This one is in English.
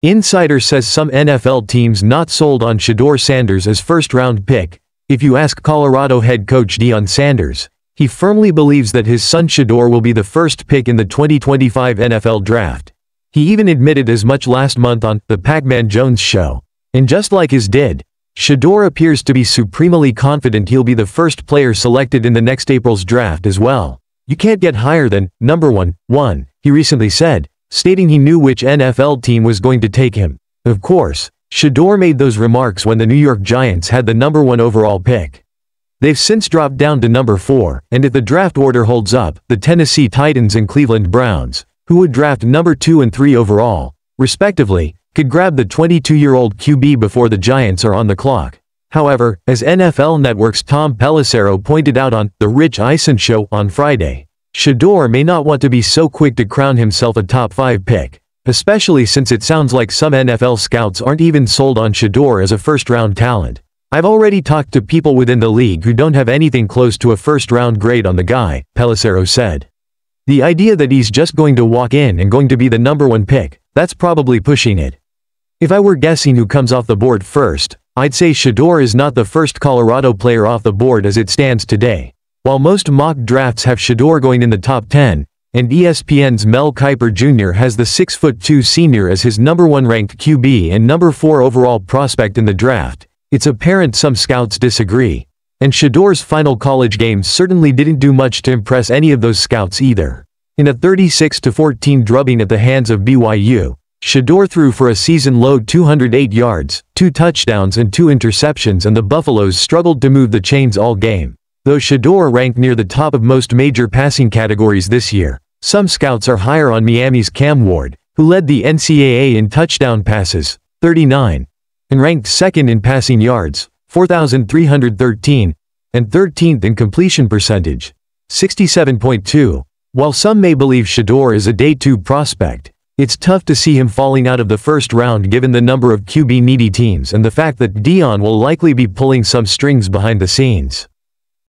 Insider says some NFL teams not sold on Shedeur Sanders as first-round pick. If you ask Colorado head coach Deion Sanders, he firmly believes that his son Shedeur will be the first pick in the 2025 NFL Draft. He even admitted as much last month on The Pac-Man Jones Show. And just like his did, Shedeur appears to be supremely confident he'll be the first player selected in the next April's draft as well. "You can't get higher than number one," he recently said, stating he knew which NFL team was going to take him. Of course, Shedeur made those remarks when the New York Giants had the number 1 overall pick. They've since dropped down to number 4, and if the draft order holds up, the Tennessee Titans and Cleveland Browns, who would draft number 2 and 3 overall, respectively, could grab the 22-year-old QB before the Giants are on the clock. However, as NFL Network's Tom Pelissero pointed out on The Rich Eisen Show on Friday, Shedeur may not want to be so quick to crown himself a top 5 pick, especially since it sounds like some NFL scouts aren't even sold on Shedeur as a first-round talent. "I've already talked to people within the league who don't have anything close to a first-round grade on the guy," Pelissero said. "The idea that he's just going to walk in and going to be the number 1 pick, that's probably pushing it. If I were guessing who comes off the board first, I'd say Shedeur is not the first Colorado player off the board as it stands today. While most mock drafts have Shedeur going in the top 10, and ESPN's Mel Kiper Jr. has the 6'2" senior as his number 1 ranked QB and number 4 overall prospect in the draft, it's apparent some scouts disagree. And Shedeur's final college games certainly didn't do much to impress any of those scouts either. In a 36-14 drubbing at the hands of BYU, Shedeur threw for a season-low 208 yards, 2 touchdowns and 2 interceptions, and the Buffaloes struggled to move the chains all game. Though Shedeur ranked near the top of most major passing categories this year, some scouts are higher on Miami's Cam Ward, who led the NCAA in touchdown passes, 39, and ranked 2nd in passing yards, 4,313, and 13th in completion percentage, 67.2. While some may believe Shedeur is a day 2 prospect, it's tough to see him falling out of the first round given the number of QB-needy teams and the fact that Deion will likely be pulling some strings behind the scenes.